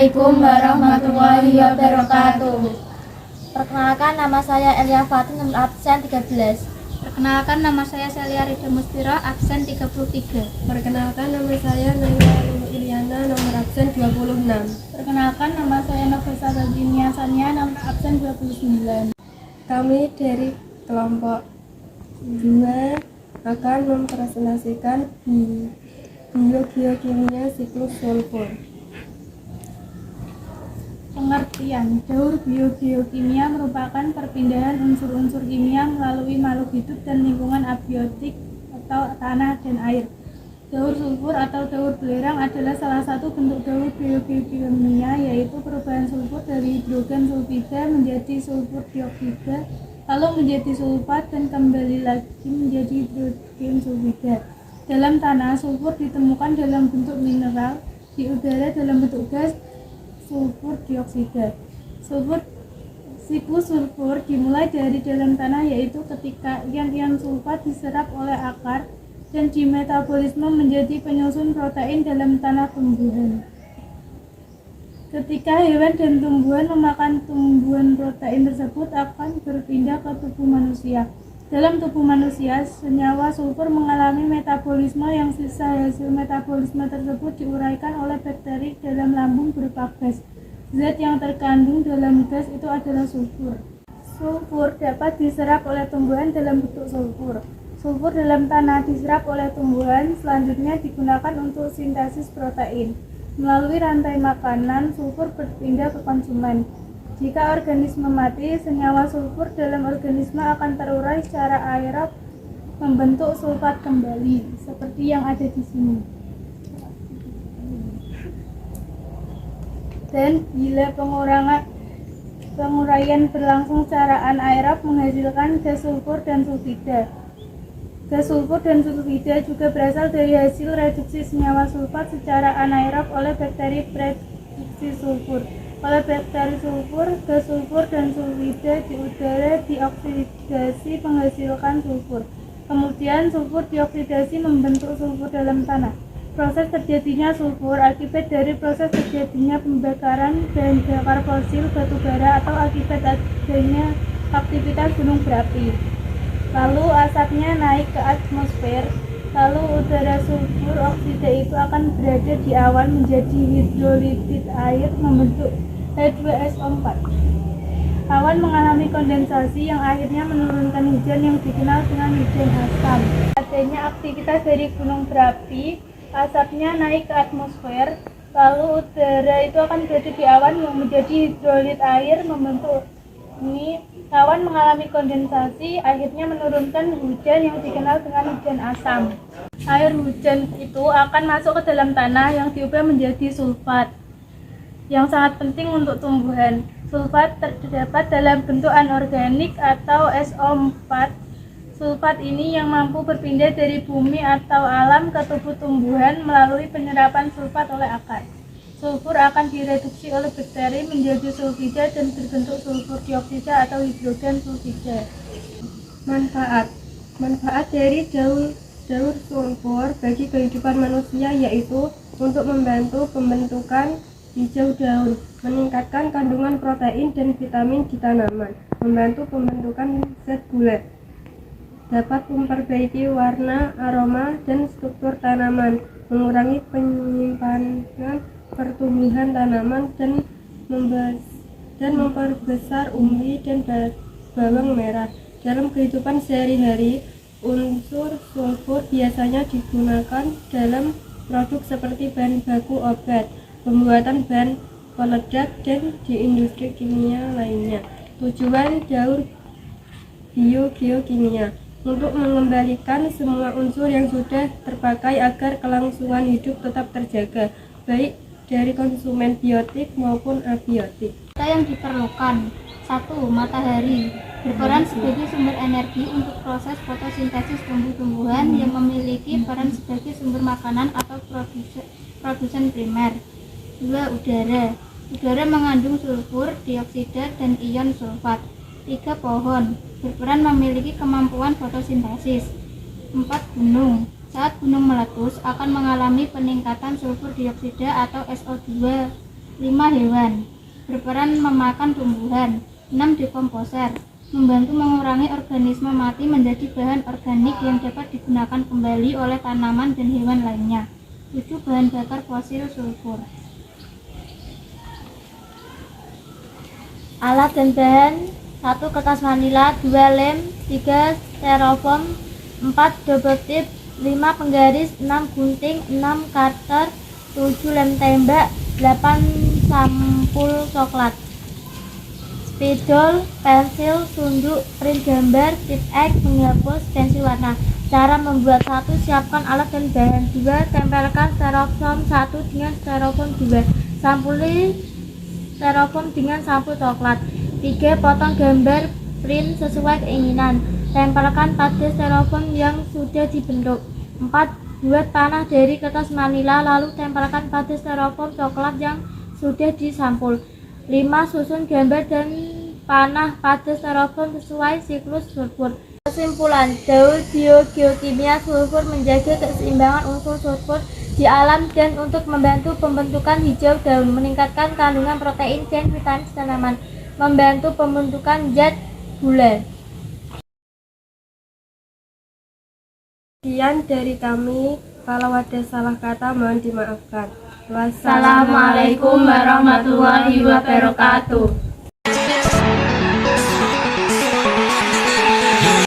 Assalamualaikum warahmatullahi wabarakatuh. Perkenalkan, nama saya Elia Fatin, nomor absen 13. Perkenalkan, nama saya Celia Rida Mustira, absen 33. Perkenalkan, nama saya Naila Iliana, nomor absen 26. Perkenalkan, nama saya Novesa Baginia Sania, nomor absen 29. Kami dari kelompok 2 akan mempresentasikan biogeokimia siklus sulfur. Pengertian, daur biogeokimia merupakan perpindahan unsur-unsur kimia melalui makhluk hidup dan lingkungan abiotik atau tanah dan air. Daur sulfur atau daur belerang adalah salah satu bentuk daur biogeokimia, yaitu perubahan sulfur dari hidrogen sulfida menjadi sulfur dioksida, lalu menjadi sulfat dan kembali lagi menjadi hidrogen sulfida. Dalam tanah, sulfur ditemukan dalam bentuk mineral, di udara dalam bentuk gas sulfur dioksida. Siklus sulfur dimulai dari dalam tanah, yaitu ketika ion-ion sulfat diserap oleh akar dan dimetabolisme menjadi penyusun protein dalam tanah tumbuhan. Ketika hewan dan tumbuhan memakan tumbuhan, protein tersebut akan berpindah ke tubuh manusia. Dalam tubuh manusia, senyawa sulfur mengalami metabolisme yang sisa hasil metabolisme tersebut diuraikan oleh bakteri dalam lambung berupa gas. Zat yang terkandung dalam gas itu adalah sulfur. Sulfur dapat diserap oleh tumbuhan dalam bentuk sulfur. Sulfur dalam tanah diserap oleh tumbuhan, selanjutnya digunakan untuk sintesis protein. Melalui rantai makanan, sulfur berpindah ke konsumen. Jika organisme mati, senyawa sulfur dalam organisme akan terurai secara aerob membentuk sulfat kembali, seperti yang ada di sini. Dan bila penguraian berlangsung secara anaerob menghasilkan gas sulfur dan sulfida. Gas sulfur dan sulfida juga berasal dari hasil reduksi senyawa sulfat secara anaerob oleh bakteri reduksi sulfur. Oleh bakteri sulfur, gas sulfur dan sulfida di udara dioksidasi menghasilkan sulfur. Kemudian sulfur dioksidasi membentuk sulfur dalam tanah. Proses terjadinya sulfur akibat dari proses terjadinya pembakaran bahan bakar fosil, batu bara, atau akibat adanya aktivitas gunung berapi. Lalu asapnya naik ke atmosfer, lalu udara sulfur oksida itu akan berada di awan menjadi hidrolitit air membentuk H2SO4. Awan mengalami kondensasi yang akhirnya menurunkan hujan yang dikenal dengan hujan asam. Adanya aktivitas dari gunung berapi, asapnya naik ke atmosfer, lalu udara itu akan berada di awan yang menjadi hidrolit air membentuk ini. Awan mengalami kondensasi, akhirnya menurunkan hujan yang dikenal dengan hujan asam. Air hujan itu akan masuk ke dalam tanah yang diubah menjadi sulfat, yang sangat penting untuk tumbuhan. Sulfat terdapat dalam bentuk anorganik atau SO4. Sulfat ini yang mampu berpindah dari bumi atau alam ke tubuh tumbuhan melalui penyerapan sulfat oleh akar. Sulfur akan direduksi oleh bakteri menjadi sulfida dan berbentuk sulfur dioksida atau hidrogen sulfida. Manfaat dari daur sulfur bagi kehidupan manusia yaitu untuk membantu pembentukan hijau daun, meningkatkan kandungan protein dan vitamin di tanaman, membantu pembentukan zat gula, dapat memperbaiki warna, aroma, dan struktur tanaman, mengurangi penyimpanan pertumbuhan tanaman, dan memperbesar umbi dan bawang merah. Dalam kehidupan sehari-hari, unsur sulfur biasanya digunakan dalam produk seperti bahan baku obat, pembuatan bahan peledak, dan di industri kimia lainnya. Tujuan daur biogeokimia untuk mengembalikan semua unsur yang sudah terpakai agar kelangsungan hidup tetap terjaga, baik dari konsumen biotik maupun abiotik. Yang diperlukan: 1. Matahari berperan sebagai sumber energi untuk proses fotosintesis tumbuh-tumbuhan yang memiliki peran sebagai sumber makanan atau produsen primer. 2. Udara mengandung sulfur dioksida dan ion sulfat. 3. Pohon berperan memiliki kemampuan fotosintesis. 4. Gunung. Saat gunung meletus akan mengalami peningkatan sulfur dioksida atau SO2. 5. Hewan berperan memakan tumbuhan. 6. Dekomposer membantu mengurangi organisme mati menjadi bahan organik yang dapat digunakan kembali oleh tanaman dan hewan lainnya. 7. Bahan bakar fosil sulfur. Alat dan bahan: 1. Kertas manila, 2. lem, 3. styrofoam, 4. double tip, 5. penggaris, 6. gunting, 6. cutter, 7. lem tembak, 8. sampul coklat, spidol, pensil, sunduk, print gambar, tip X, penghapus, pensil warna. Cara membuat: 1. Siapkan alat dan bahan. 2. Tempelkan styrofoam 1 dengan styrofoam 2. Sampuli styrofoam dengan sampul coklat. 3. Potong gambar print sesuai keinginan. Tempelkan pada styrofoam yang sudah dibentuk. 4. Buat panah dari kertas manila lalu tempelkan pada styrofoam coklat yang sudah disampul. 5. Susun gambar dan panah pada styrofoam sesuai siklus sulfur. Kesimpulan: daur biogeokimia sulfur menjaga keseimbangan unsur sulfur di alam dan untuk membantu pembentukan hijau daun, meningkatkan kandungan protein dan vitamin tanaman, membantu pembentukan zat gula. Sekian dari kami, kalau ada salah kata mohon dimaafkan. Wassalamualaikum warahmatullahi wabarakatuh.